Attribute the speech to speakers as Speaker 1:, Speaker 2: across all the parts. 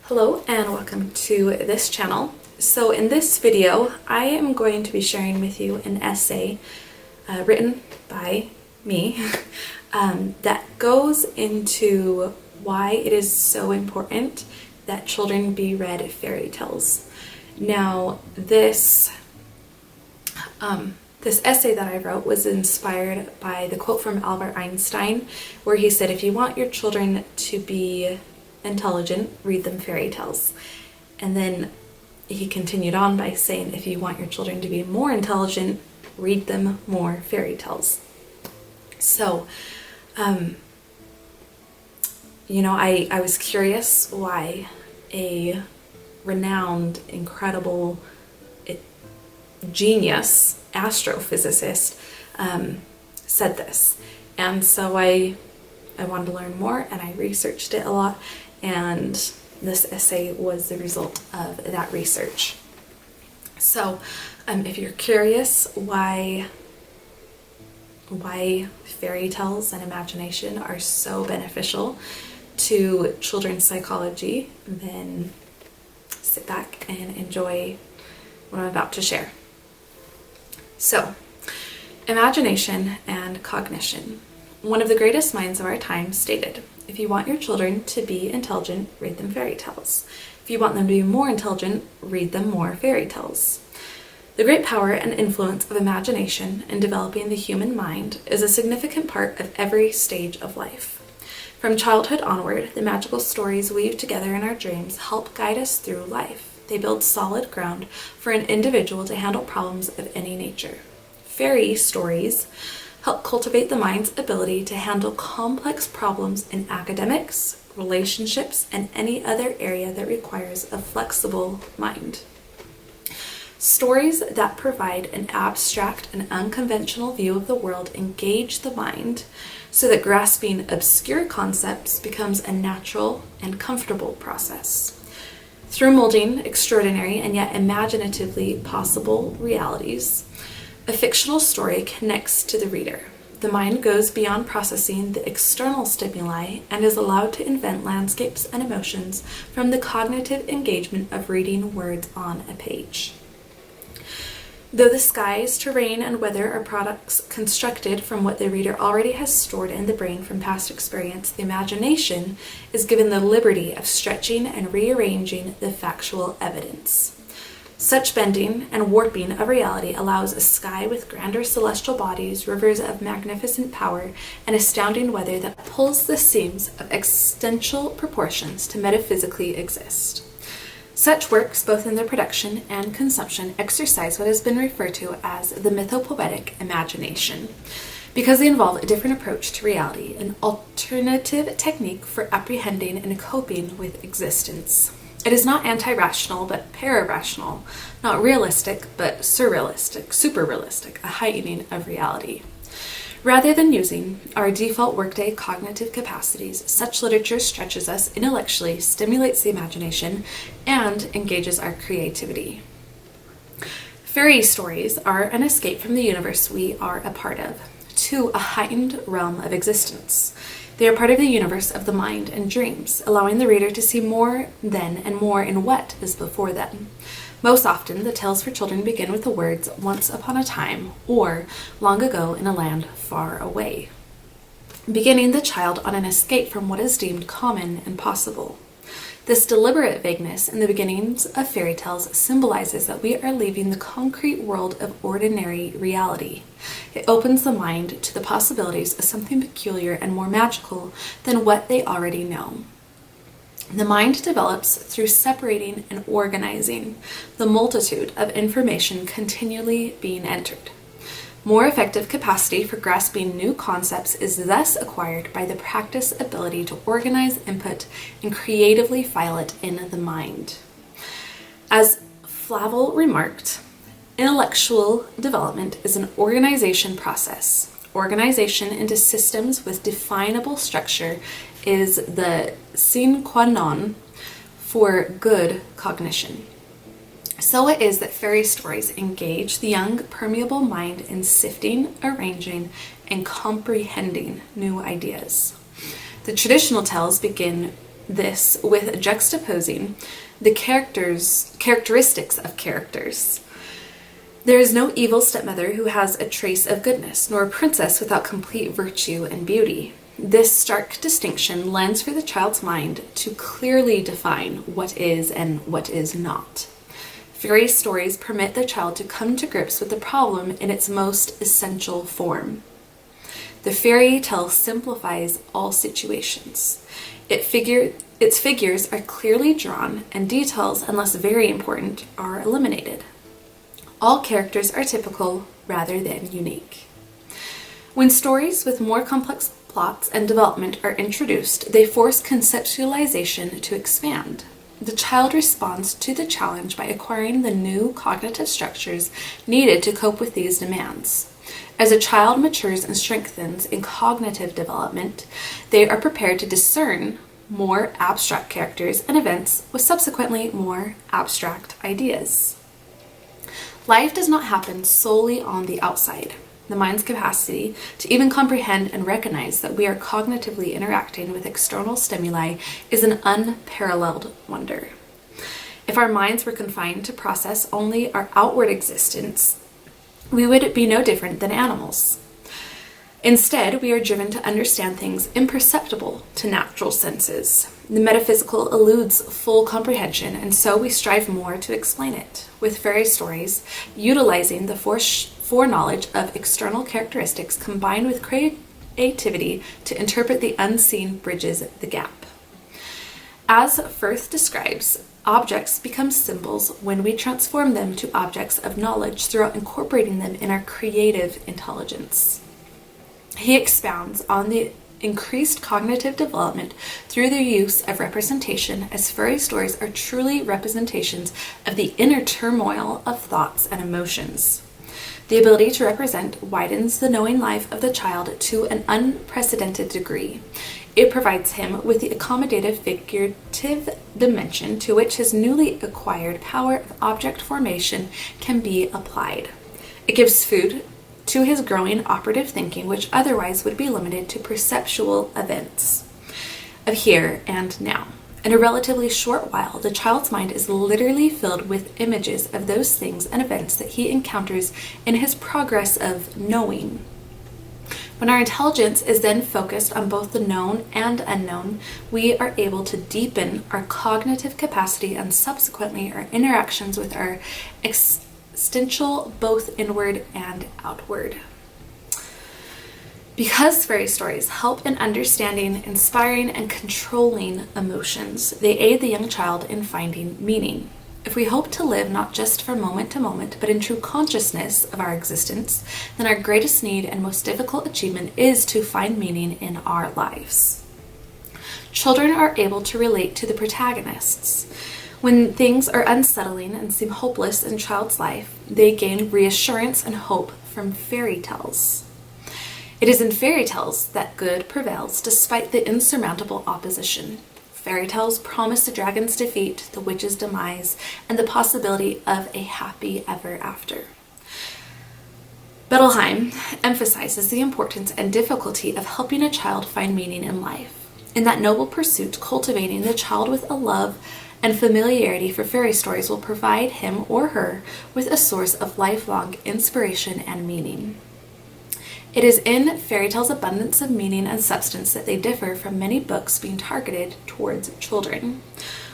Speaker 1: Hello and welcome to this channel. So in this video, I am going to be sharing with you an essay written by me that goes into why it is so important that children be read fairy tales. Now, this essay that I wrote was inspired by the quote from Albert Einstein, where he said, if you want your children to be intelligent, read them fairy tales. And then he continued on by saying, if you want your children to be more intelligent, read them more fairy tales. So, I was curious why a renowned, incredible genius astrophysicist said this. And so I wanted to learn more, and I researched it a lot, and this essay was the result of that research. So if you're curious why fairy tales and imagination are so beneficial to children's psychology, then sit back and enjoy what I'm about to share. So, imagination and cognition. One of the greatest minds of our time stated, if you want your children to be intelligent, read them fairy tales. If you want them to be more intelligent, read them more fairy tales. The great power and influence of imagination in developing the human mind is a significant part of every stage of life. From childhood onward, the magical stories weaved together in our dreams help guide us through life. They build solid ground for an individual to handle problems of any nature. Fairy stories help cultivate the mind's ability to handle complex problems in academics, relationships, and any other area that requires a flexible mind. Stories that provide an abstract and unconventional view of the world engage the mind so that grasping obscure concepts becomes a natural and comfortable process. Through molding extraordinary and yet imaginatively possible realities, a fictional story connects to the reader. The mind goes beyond processing the external stimuli and is allowed to invent landscapes and emotions from the cognitive engagement of reading words on a page. Though the skies, terrain, and weather are products constructed from what the reader already has stored in the brain from past experience, the imagination is given the liberty of stretching and rearranging the factual evidence. Such bending and warping of reality allows a sky with grander celestial bodies, rivers of magnificent power, and astounding weather that pulls the seams of existential proportions to metaphysically exist. Such works, both in their production and consumption, exercise what has been referred to as the mythopoetic imagination, because they involve a different approach to reality, an alternative technique for apprehending and coping with existence. It is not anti-rational, but para-rational, not realistic, but surrealistic, super-realistic, a heightening of reality. Rather than using our default workday cognitive capacities, such literature stretches us intellectually, stimulates the imagination, and engages our creativity. Fairy stories are an escape from the universe we are a part of, to a heightened realm of existence. They are part of the universe of the mind and dreams, allowing the reader to see more then and more in what is before them. Most often, the tales for children begin with the words, once upon a time, or long ago in a land far away, beginning the child on an escape from what is deemed common and possible. This deliberate vagueness in the beginnings of fairy tales symbolizes that we are leaving the concrete world of ordinary reality. It opens the mind to the possibilities of something peculiar and more magical than what they already know. The mind develops through separating and organizing the multitude of information continually being entered. More effective capacity for grasping new concepts is thus acquired by the practice ability to organize input and creatively file it in the mind. As Flavel remarked, intellectual development is an organization process. Organization into systems with definable structure is the sine qua non for good cognition. So it is that fairy stories engage the young, permeable mind in sifting, arranging, and comprehending new ideas. The traditional tales begin this with juxtaposing the characteristics of characters. There is no evil stepmother who has a trace of goodness, nor a princess without complete virtue and beauty. This stark distinction lends for the child's mind to clearly define what is and what is not. Fairy stories permit the child to come to grips with the problem in its most essential form. The fairy tale simplifies all situations. Its figures are clearly drawn, and details, unless very important, are eliminated. All characters are typical rather than unique. When stories with more complex plots and development are introduced, they force conceptualization to expand. The child responds to the challenge by acquiring the new cognitive structures needed to cope with these demands. As a child matures and strengthens in cognitive development, they are prepared to discern more abstract characters and events with subsequently more abstract ideas. Life does not happen solely on the outside. The mind's capacity to even comprehend and recognize that we are cognitively interacting with external stimuli is an unparalleled wonder. If our minds were confined to process only our outward existence, we would be no different than animals. Instead, we are driven to understand things imperceptible to natural senses. The metaphysical eludes full comprehension, and so we strive more to explain it. With fairy stories, utilizing the foreknowledge of external characteristics combined with creativity to interpret the unseen bridges the gap. As Firth describes, objects become symbols when we transform them to objects of knowledge throughout incorporating them in our creative intelligence. He expounds on the increased cognitive development through the use of representation, as fairy stories are truly representations of the inner turmoil of thoughts and emotions. The ability to represent widens the knowing life of the child to an unprecedented degree. It provides him with the accommodative figurative dimension to which his newly acquired power of object formation can be applied. It gives food to his growing operative thinking, which otherwise would be limited to perceptual events of here and now. In a relatively short while, the child's mind is literally filled with images of those things and events that he encounters in his progress of knowing. When our intelligence is then focused on both the known and unknown, we are able to deepen our cognitive capacity and subsequently our interactions with our existential, both inward and outward. Because fairy stories help in understanding, inspiring, and controlling emotions, they aid the young child in finding meaning. If we hope to live not just from moment to moment, but in true consciousness of our existence, then our greatest need and most difficult achievement is to find meaning in our lives. Children are able to relate to the protagonists. When things are unsettling and seem hopeless in a child's life, they gain reassurance and hope from fairy tales. It is in fairy tales that good prevails despite the insurmountable opposition. Fairy tales promise the dragon's defeat, the witch's demise, and the possibility of a happy ever after. Bettelheim emphasizes the importance and difficulty of helping a child find meaning in life. In that noble pursuit, cultivating the child with a love and familiarity for fairy stories will provide him or her with a source of lifelong inspiration and meaning. It is in fairy tales' abundance of meaning and substance that they differ from many books being targeted towards children.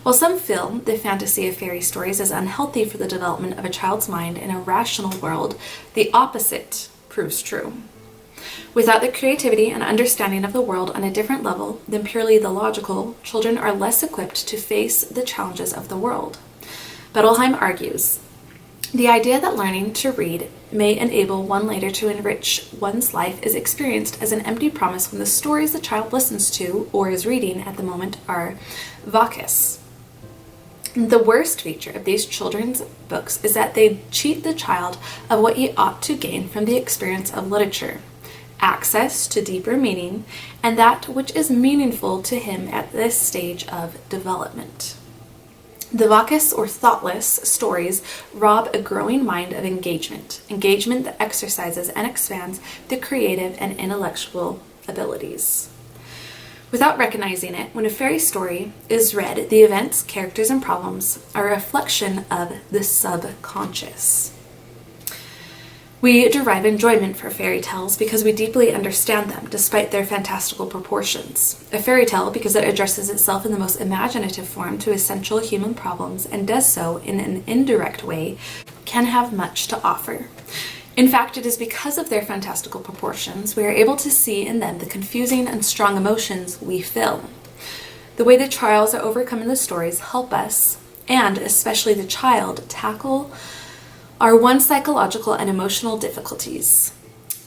Speaker 1: While some feel the fantasy of fairy stories is unhealthy for the development of a child's mind in a rational world, the opposite proves true. Without the creativity and understanding of the world on a different level than purely the logical, children are less equipped to face the challenges of the world. Bettelheim argues, the idea that learning to read may enable one later to enrich one's life is experienced as an empty promise when the stories the child listens to or is reading at the moment are vacuous. The worst feature of these children's books is that they cheat the child of what he ought to gain from the experience of literature, access to deeper meaning, and that which is meaningful to him at this stage of development. The vacuous or thoughtless stories rob a growing mind of engagement that exercises and expands the creative and intellectual abilities. Without recognizing it, when a fairy story is read, the events, characters, and problems are a reflection of the subconscious. We derive enjoyment for fairy tales because we deeply understand them, despite their fantastical proportions. A fairy tale, because it addresses itself in the most imaginative form to essential human problems and does so in an indirect way, can have much to offer. In fact, it is because of their fantastical proportions we are able to see in them the confusing and strong emotions we feel. The way the trials are overcome in the stories help us, and especially the child, tackle our own psychological and emotional difficulties.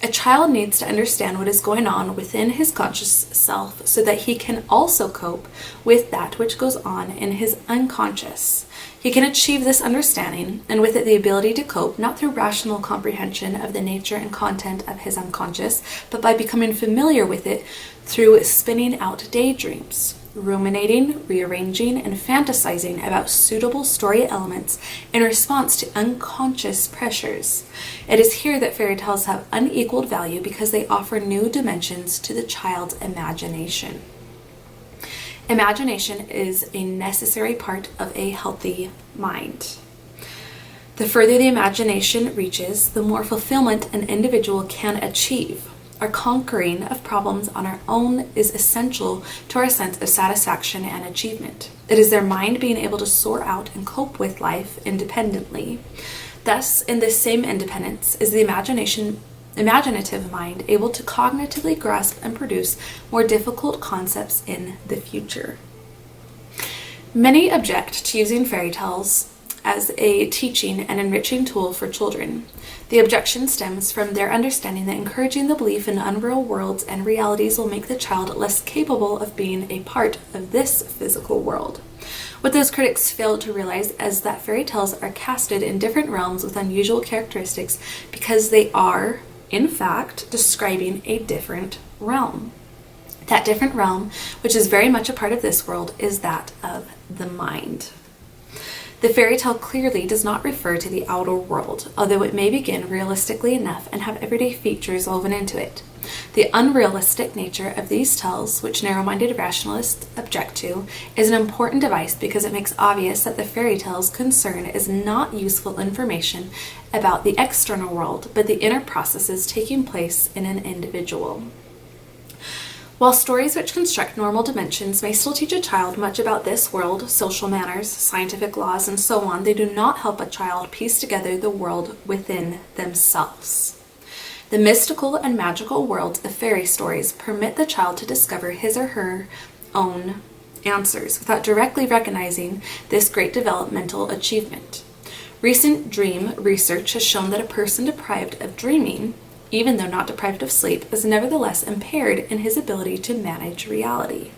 Speaker 1: A child needs to understand what is going on within his conscious self so that he can also cope with that which goes on in his unconscious. He can achieve this understanding, and with it the ability to cope, not through rational comprehension of the nature and content of his unconscious, but by becoming familiar with it through spinning out daydreams, ruminating, rearranging, and fantasizing about suitable story elements in response to unconscious pressures. It is here that fairy tales have unequaled value because they offer new dimensions to the child's imagination. Imagination is a necessary part of a healthy mind. The further the imagination reaches, the more fulfillment an individual can achieve. Our conquering of problems on our own is essential to our sense of satisfaction and achievement. It is their mind being able to soar out and cope with life independently. Thus, in this same independence is the imaginative mind able to cognitively grasp and produce more difficult concepts in the future. Many object to using fairy tales as a teaching and enriching tool for children. The objection stems from their understanding that encouraging the belief in unreal worlds and realities will make the child less capable of being a part of this physical world. What those critics fail to realize is that fairy tales are casted in different realms with unusual characteristics because they are, in fact, describing a different realm. That different realm, which is very much a part of this world, is that of the mind. The fairy tale clearly does not refer to the outer world, although it may begin realistically enough and have everyday features woven into it. The unrealistic nature of these tales, which narrow-minded rationalists object to, is an important device because it makes obvious that the fairy tale's concern is not useful information about the external world, but the inner processes taking place in an individual. While stories which construct normal dimensions may still teach a child much about this world, social manners, scientific laws, and so on, they do not help a child piece together the world within themselves. The mystical and magical worlds of fairy stories permit the child to discover his or her own answers without directly recognizing this great developmental achievement. Recent dream research has shown that a person deprived of dreaming, even though not deprived of sleep, is nevertheless impaired in his ability to manage reality.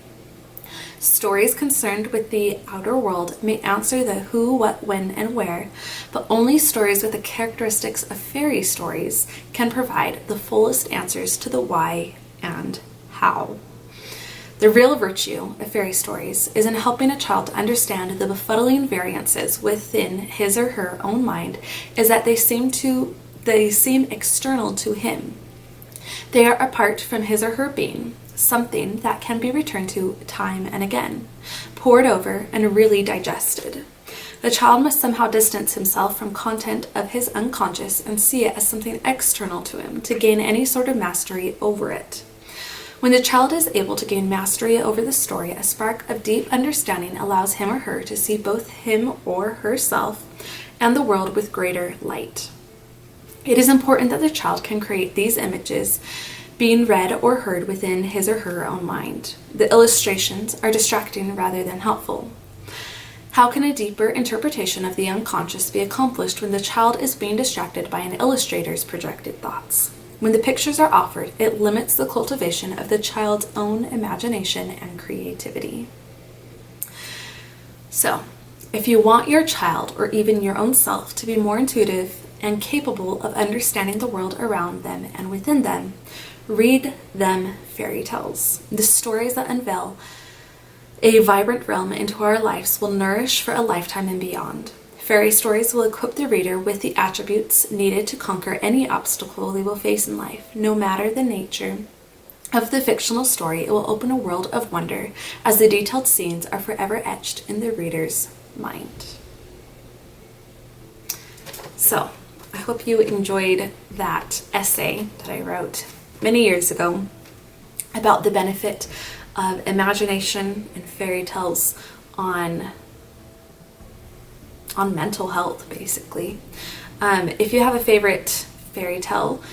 Speaker 1: Stories concerned with the outer world may answer the who, what, when, and where, but only stories with the characteristics of fairy stories can provide the fullest answers to the why and how. The real virtue of fairy stories is in helping a child to understand the befuddling variances within his or her own mind, is that they seem external to him. They are apart from his or her being, something that can be returned to time and again, pored over and really digested. The child must somehow distance himself from content of his unconscious and see it as something external to him to gain any sort of mastery over it. When the child is able to gain mastery over the story, a spark of deep understanding allows him or her to see both him or herself and the world with greater light. It is important that the child can create these images being read or heard within his or her own mind. The illustrations are distracting rather than helpful. How can a deeper interpretation of the unconscious be accomplished when the child is being distracted by an illustrator's projected thoughts? When the pictures are offered, it limits the cultivation of the child's own imagination and creativity. So, if you want your child or even your own self to be more intuitive and capable of understanding the world around them and within them, read them fairy tales. The stories that unveil a vibrant realm into our lives will nourish for a lifetime and beyond. Fairy stories will equip the reader with the attributes needed to conquer any obstacle they will face in life, no matter the nature of the fictional story, it will open a world of wonder as the detailed scenes are forever etched in the reader's mind. So, I hope you enjoyed that essay that I wrote many years ago about the benefit of imagination and fairy tales on mental health, basically. If you have a favorite fairy tale,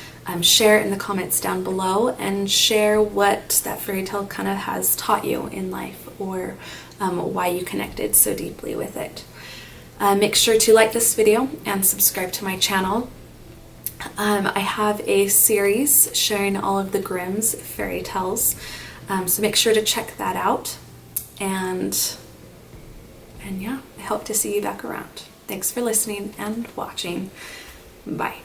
Speaker 1: share it in the comments down below and share what that fairy tale kind of has taught you in life, or why you connected so deeply with it. Make sure to like this video and subscribe to my channel. I have a series sharing all of the Grimm's fairy tales, so make sure to check that out. And yeah, I hope to see you back around. Thanks for listening and watching. Bye.